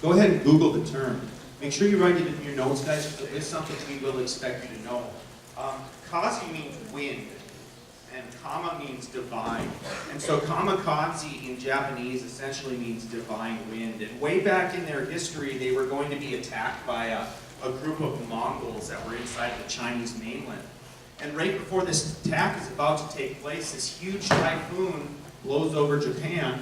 Go ahead and Google the term. Make sure you write it in your notes, guys, because it's something we will expect you to know. Kazi means wind, and kama means divine. And so kamikaze in Japanese essentially means divine wind. And way back in their history, they were going to be attacked by a group of Mongols that were inside the Chinese mainland. And right before this attack is about to take place, this huge typhoon blows over Japan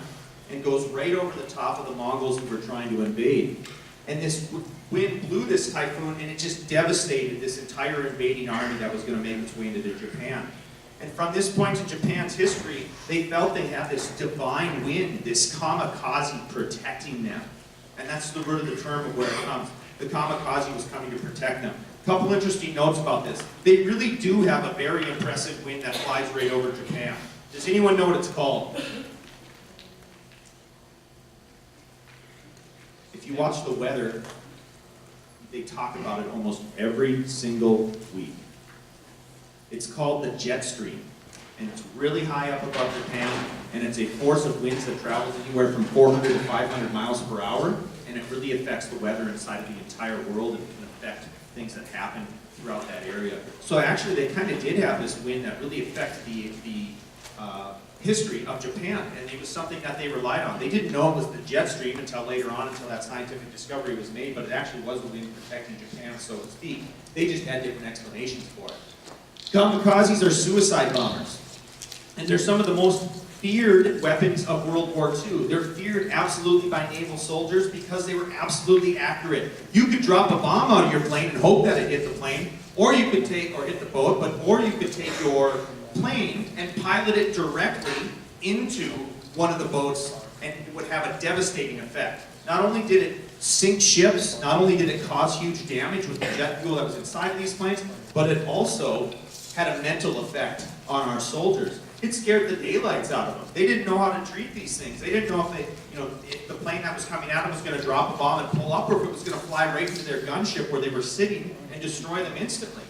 and goes right over the top of the Mongols who were trying to invade. And this wind blew this typhoon, and it just devastated this entire invading army that was going to make its way into Japan. And from this point in Japan's history, they felt they had this divine wind, this kamikaze protecting them. And that's the root of the term of where it comes. The kamikaze was coming to protect them. A couple interesting notes about this. They really do have a very impressive wind that flies right over Japan. Does anyone know what it's called? If you watch the weather, they talk about it almost every single week. It's called the jet stream, and it's really high up above Japan, and it's a force of winds that travels anywhere from 400 to 500 miles per hour, and it really affects the weather inside of the entire world, and it can affect things that happen throughout that area. So actually, they kind of did have this wind that really affected the history of Japan, and it was something that they relied on. They didn't know it was the jet stream until later on, until that scientific discovery was made, but it actually was the wind protecting Japan, so to speak. They just had different explanations for it. Kamikazes are suicide bombers, and they're some of the most feared weapons of World War II. They're feared absolutely by naval soldiers because they were absolutely accurate. You could drop a bomb out of your plane and hope that it hit the plane, or you could take, or hit the boat, or you could take your plane and pilot it directly into one of the boats, and it would have a devastating effect. Not only did it sink ships, not only did it cause huge damage with the jet fuel that was inside of these planes, but it also had a mental effect on our soldiers. It scared the daylights out of them. They didn't know how to treat these things. They didn't know if the plane that was coming at them was going to drop a bomb and pull up, or if it was going to fly right into their gunship where they were sitting and destroy them instantly.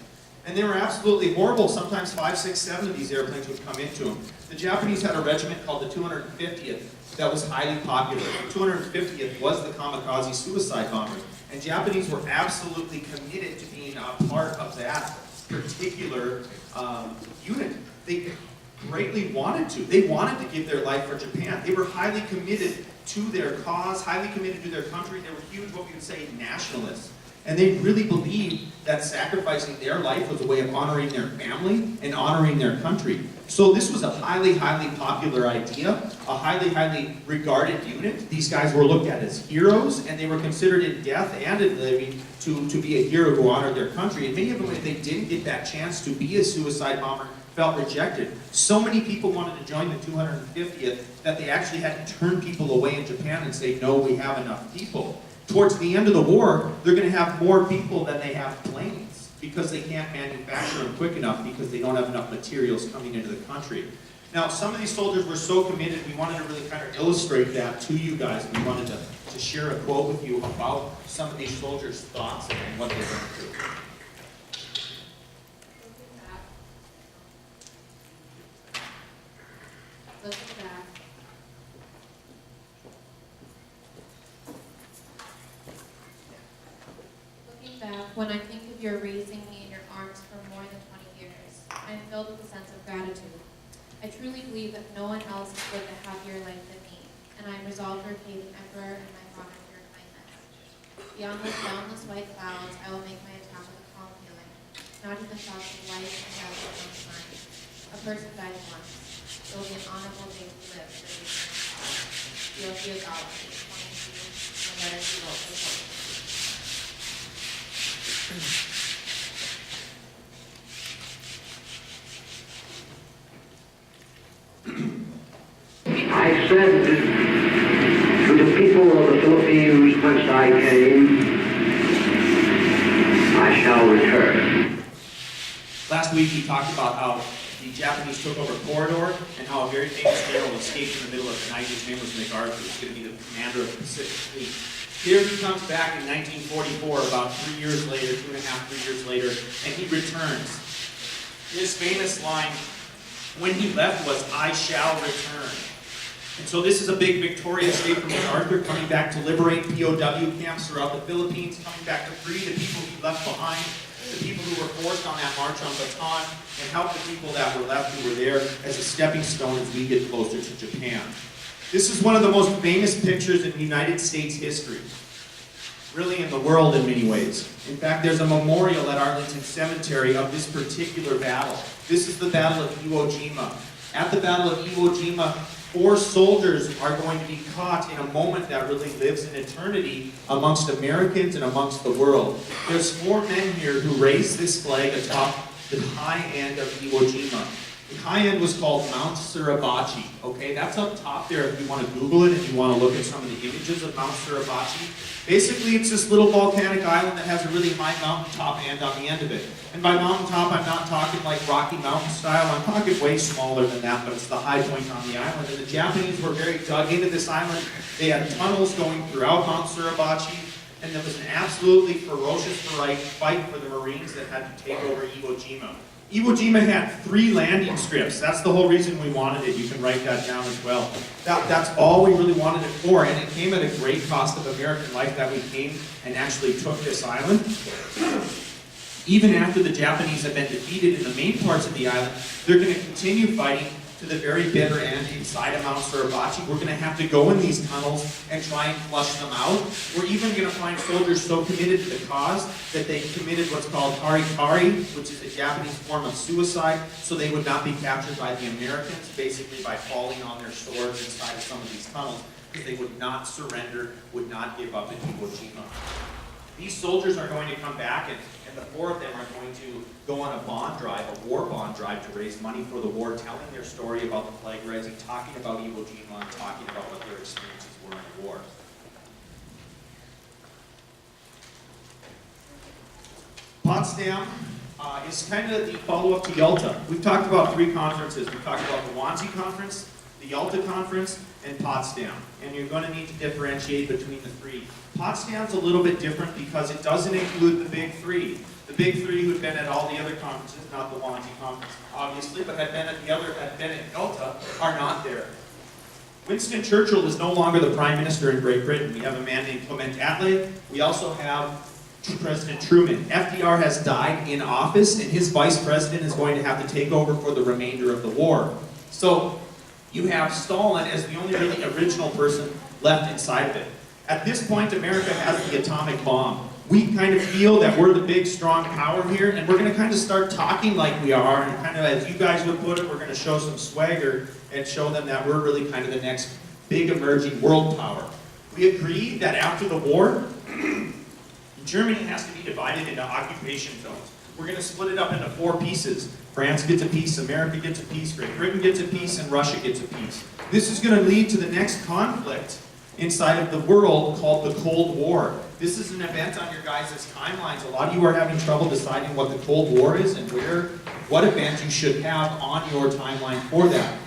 And they were absolutely horrible. Sometimes 5, 6, 7 of these airplanes would come into them. The Japanese had a regiment called the 250th that was highly popular. The 250th was the kamikaze suicide bombers. And Japanese were absolutely committed to being a part of that particular unit. They greatly wanted to. They wanted to give their life for Japan. They were highly committed to their cause, highly committed to their country. They were huge, what we would say, nationalists. And they really believed that sacrificing their life was a way of honoring their family and honoring their country. So this was a highly, highly popular idea, a highly, highly regarded unit. These guys were looked at as heroes, and they were considered in death and in living to be a hero who honored their country. And many of them, if they didn't get that chance to be a suicide bomber, felt rejected. So many people wanted to join the 250th that they actually had to turn people away in Japan and say, no, we have enough people. Towards the end of the war, they're going to have more people than they have planes because they can't manufacture them quick enough because they don't have enough materials coming into the country. Now, some of these soldiers were so committed, we wanted to really kind of illustrate that to you guys. We wanted to share a quote with you about some of these soldiers' thoughts and what they went through. Looking back. Looking back, when I think of your raising me in your arms for more than 20 years, I am filled with a sense of gratitude. I truly believe that no one else has lived a happier life than me, and I am resolved to repay the Emperor and my father for your kindness. Beyond those boundless white clouds, I will make my attack with a calm feeling, not in the shocks of life and death of one time. A person dies once. It will be an honorable day to live for the reason of God. 22, and letter to Walter. I said to the people of the Philippines whence I came, I shall return. Last week we talked about how the Japanese took over Corridor and how a very famous general escaped in the middle of the night. His name was MacArthur. He's going to be the commander of the Pacific Fleet. Here he comes back in 1944, about 3 years later, 2.5, 3 years later, and he returns. His famous line when he left was, "I shall return." And so this is a big victorious day for MacArthur, coming back to liberate POW camps throughout the Philippines, coming back to free the people he left behind, the people who were forced on that march on Bataan, and help the people that were left who were there as a stepping stone as we get closer to Japan. This is one of the most famous pictures in United States history, really in the world in many ways. In fact, there's a memorial at Arlington Cemetery of this particular battle. This is the Battle of Iwo Jima. At the Battle of Iwo Jima, 4 soldiers are going to be caught in a moment that really lives in eternity amongst Americans and amongst the world. There's 4 men here who raised this flag atop the high end of Iwo Jima. The high end was called Mount Suribachi. Okay, that's up top there if you want to Google it and you want to look at some of the images of Mount Suribachi. Basically, it's this little volcanic island that has a really high mountaintop end on the end of it. And by mountaintop, I'm not talking like Rocky Mountain style. I'm talking way smaller than that, but it's the high point on the island. And the Japanese were very dug into this island. They had tunnels going throughout Mount Suribachi, and there was an absolutely ferocious fight for the Marines that had to take over Iwo Jima. Iwo Jima had 3 landing strips. That's the whole reason we wanted it. You can write that down as well. That's all we really wanted it for, and it came at a great cost of American life that we came and actually took this island. Even after the Japanese have been defeated in the main parts of the island, they're going to continue fighting to the very bitter end inside of Mount Suribachi. We're going to have to go in these tunnels and try and flush them out. We're even going to find soldiers so committed to the cause that they committed what's called harikari, which is a Japanese form of suicide, so they would not be captured by the Americans, basically by falling on their swords inside of some of these tunnels, because they would not surrender, would not give up in Iwo Jima. These soldiers are going to come back, and the 4 of them are going to go on a bond drive, a war bond drive, to raise money for the war, telling their story about the flag raising, talking about Iwo Jima, and talking about what their experiences were in the war. Potsdam is kind of the follow-up to Yalta. We've talked about 3 conferences. We've talked about the Wannsee Conference, the Yalta Conference, and Potsdam. And you're going to need to differentiate between the 3. Potsdam's a little bit different because it doesn't include the big 3. The big 3 who've been at all the other conferences, not the Wannsee Conference, obviously, but had been at Yalta, are not there. Winston Churchill is no longer the Prime Minister in Great Britain. We have a man named Clement Attlee. We also have President Truman. FDR has died in office, and his vice president is going to have to take over for the remainder of the war. So you have Stalin as the only really original person left inside of it. At this point, America has the atomic bomb. We kind of feel that we're the big, strong power here, and we're going to kind of start talking like we are, and kind of, as you guys would put it, we're going to show some swagger and show them that we're really kind of the next big emerging world power. We agreed that after the war, Germany has to be divided into occupation zones. We're going to split it up into 4 pieces. France gets a piece, America gets a piece, Great Britain gets a piece, and Russia gets a piece. This is going to lead to the next conflict inside of the world called the Cold War. This is an event on your guys' timelines. A lot of you are having trouble deciding what the Cold War is and what event you should have on your timeline for that.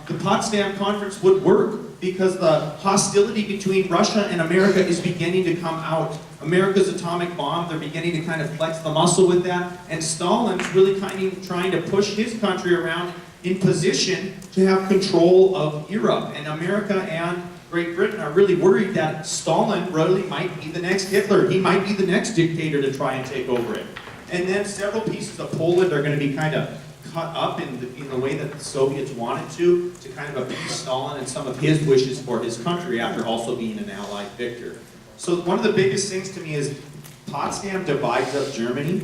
The Potsdam Conference would work because the hostility between Russia and America is beginning to come out. America's atomic bomb, they're beginning to kind of flex the muscle with that, and Stalin's really kind of trying to push his country around in position to have control of Europe. And America and Great Britain are really worried that Stalin really might be the next Hitler. He might be the next dictator to try and take over it. And then several pieces of Poland are going to be kind of cut up in the way that the Soviets wanted to kind of appease Stalin and some of his wishes for his country after also being an Allied victor. So one of the biggest things to me is Potsdam divides up Germany,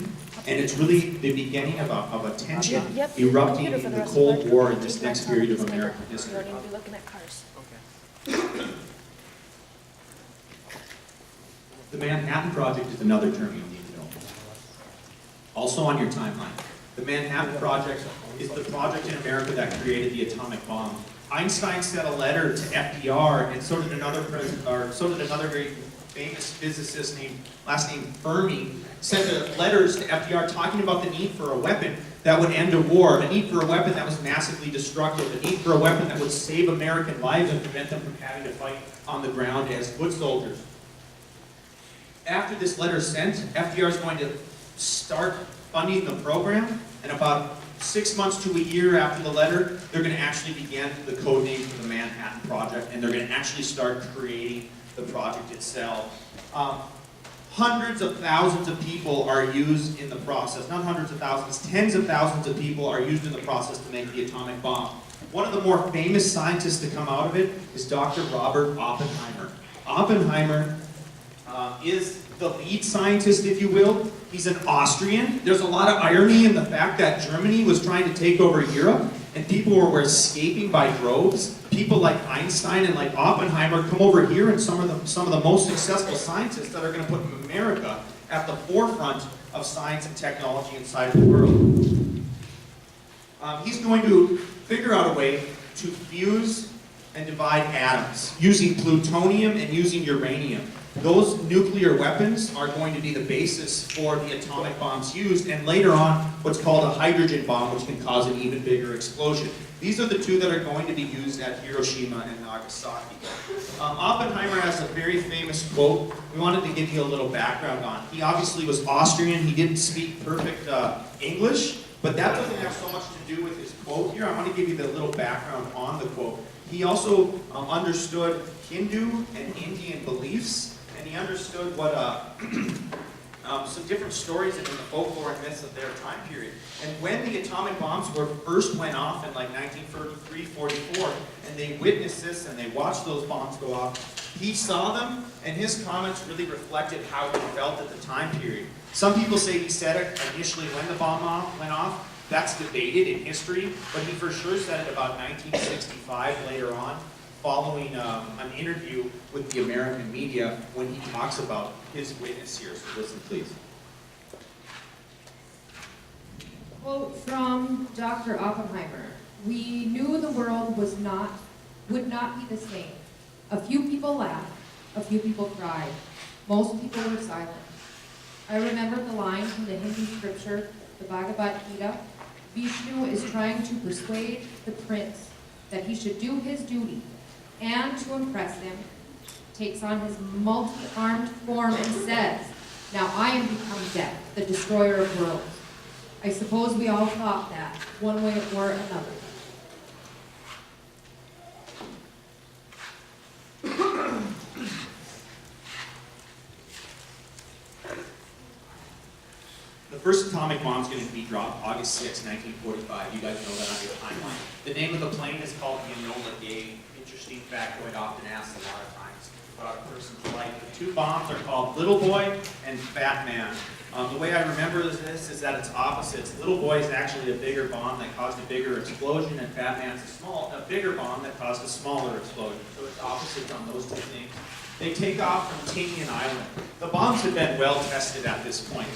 and it's really the beginning of a tension erupting in the Cold War in this next period of American history. The Manhattan Project is another term you need to know. Also on your timeline. The Manhattan Project is the project in America that created the atomic bomb. Einstein sent a letter to FDR, and so did another very famous physicist last name Fermi, sent letters to FDR talking about the need for a weapon that would end a war, a need for a weapon that was massively destructive, a need for a weapon that would save American lives and prevent them from having to fight on the ground as foot soldiers. After this letter is sent, FDR is going to start funding the program, and about 6 months to a year after the letter, they're going to actually begin the code name for the Manhattan Project, and they're going to actually start creating the project itself. Hundreds of thousands of people are used in the process. Not hundreds of thousands, tens of thousands of people are used in the process to make the atomic bomb. One of the more famous scientists to come out of it is Dr. Robert Oppenheimer. Oppenheimer is the lead scientist, if you will. He's an Austrian. There's a lot of irony in the fact that Germany was trying to take over Europe, and people were escaping by droves. People like Einstein and like Oppenheimer come over here, and some of the most successful scientists that are going to put America at the forefront of science and technology inside of the world. He's going to figure out a way to fuse and divide atoms using plutonium and using uranium. Those nuclear weapons are going to be the basis for the atomic bombs used, and later on, what's called a hydrogen bomb, which can cause an even bigger explosion. These are the two that are going to be used at Hiroshima and Nagasaki. Oppenheimer has a very famous quote we wanted to give you a little background on. He obviously was Austrian. He didn't speak perfect English, but that doesn't have so much to do with his quote here. I want to give you the little background on the quote. He also understood Hindu and Indian beliefs, and he understood what some different stories in the folklore and myths of their time period. And when the atomic bombs first went off in like 1943, 44, and they witnessed this and they watched those bombs go off, he saw them, and his comments really reflected how he felt at the time period. Some people say he said it initially when the bomb went off. That's debated in history, but he for sure said it about 1965 later on, following an interview with the American media when he talks about his witness here. So listen, please. Quote from Dr. Oppenheimer: "We knew the world would not be the same. A few people laughed, a few people cried. Most people were silent. I remember the line from the Hindu scripture, the Bhagavad Gita. Vishnu is trying to persuade the prince that he should do his duty, and to impress him, takes on his multi-armed form and says, 'Now I am become death, the destroyer of worlds.' I suppose we all thought that, one way or another." The first atomic bomb is going to be dropped August 6, 1945. You guys know that on your timeline. The name of the plane is called the Enola Gay. Interesting factoid, often asked a lot of times about a person's life. The two bombs are called Little Boy and Fat Man. The way I remember this is that it's opposites. Little Boy is actually a bigger bomb that caused a bigger explosion, and Fat Man's a bigger bomb that caused a smaller explosion. So it's opposites on those two things. They take off from Tinian Island. The bombs had been well tested at this point,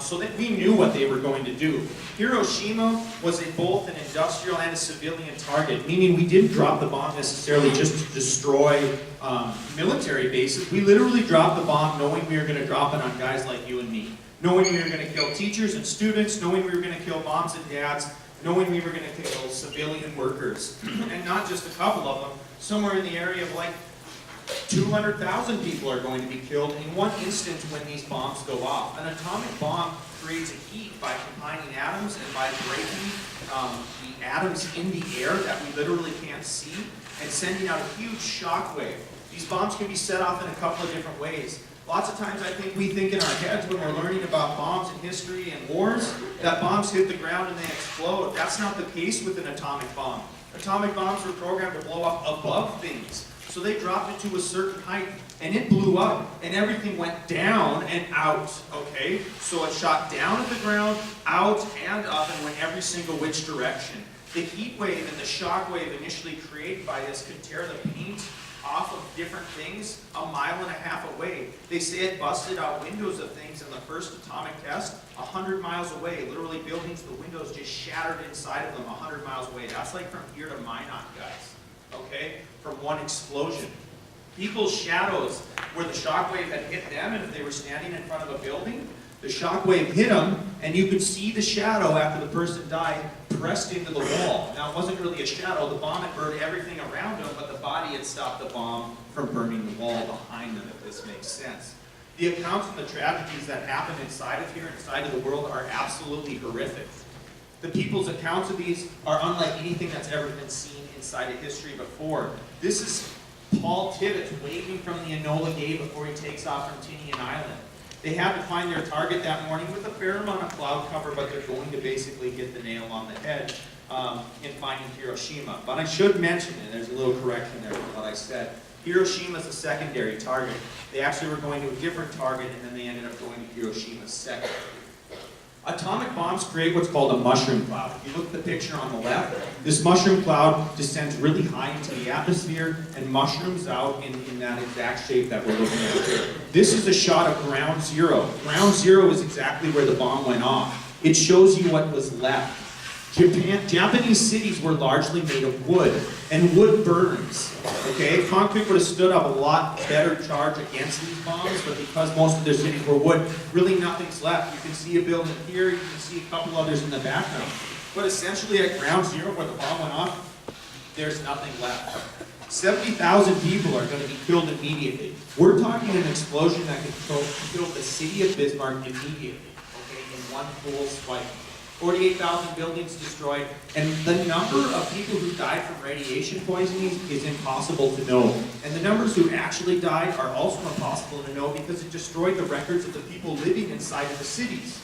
so that we knew what they were going to do. Hiroshima was both an industrial and a civilian target, meaning we didn't drop the bomb necessarily just to destroy military bases. We literally dropped the bomb knowing we were going to drop it on guys like you and me, knowing we were going to kill teachers and students, knowing we were going to kill moms and dads, knowing we were going to kill civilian workers, and not just a couple of them. Somewhere in the area of like 200,000 people are going to be killed in one instant when these bombs go off. An atomic bomb creates a heat by combining atoms and by breaking the atoms in the air that we literally can't see and sending out a huge shock wave. These bombs can be set off in a couple of different ways. Lots of times I think we think in our heads when we're learning about bombs and history and wars that bombs hit the ground and they explode. That's not the case with an atomic bomb. Atomic bombs were programmed to blow up above things. So they dropped it to a certain height, and it blew up, and everything went down and out, okay? So it shot down at the ground, out and up, and went every single which direction. The heat wave and the shock wave initially created by this could tear the paint off of different things a mile and a half away. They say it busted out windows of things in the first atomic test 100 miles away. Literally buildings, the windows just shattered inside of them 100 miles away. That's like from here to Minot, guys. Okay, from one explosion. People's shadows, where the shockwave had hit them, and if they were standing in front of a building, the shockwave hit them, and you could see the shadow after the person died pressed into the wall. Now, it wasn't really a shadow. The bomb had burned everything around them, but the body had stopped the bomb from burning the wall behind them, if this makes sense. The accounts of the tragedies that happened inside of here, inside of the world, are absolutely horrific. The people's accounts of these are unlike anything that's ever been seen inside of history before. This is Paul Tibbets waving from the Enola Gay before he takes off from Tinian Island. They had to find their target that morning with a fair amount of cloud cover, but they're going to basically hit the nail on the head in finding Hiroshima. But I should mention, and there's a little correction there from what I said, Hiroshima is a secondary target. They actually were going to a different target, and then they ended up going to Hiroshima second. Atomic bombs create what's called a mushroom cloud. If you look at the picture on the left, this mushroom cloud descends really high into the atmosphere and mushrooms out in that exact shape that we're looking at here. This is a shot of ground zero. Ground zero is exactly where the bomb went off. It shows you what was left. Japanese cities were largely made of wood, and wood burns. Okay, concrete would have stood up a lot better charge against these bombs, but because most of their cities were wood, really nothing's left. You can see a building here, you can see a couple others in the background. But essentially at ground zero where the bomb went off, there's nothing left. 70,000 people are going to be killed immediately. We're talking an explosion that could kill the city of Bismarck immediately, okay, in one full swipe. 48,000 buildings destroyed, and the number of people who died from radiation poisoning is impossible to know. And the numbers who actually died are also impossible to know because it destroyed the records of the people living inside of the cities.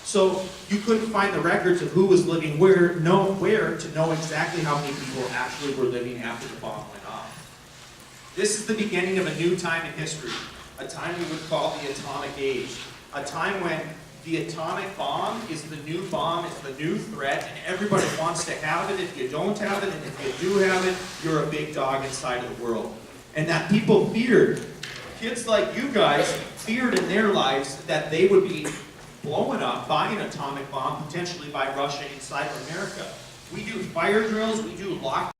So you couldn't find the records of who was living where to know exactly how many people actually were living after the bomb went off. This is the beginning of a new time in history, a time we would call the atomic age, a time when the atomic bomb is the new bomb, it's the new threat, and everybody wants to have it. If you don't have it, and if you do have it, you're a big dog inside of the world. And that people feared, kids like you guys, feared in their lives that they would be blown up by an atomic bomb, potentially by Russia inside of America. We do fire drills, we do lock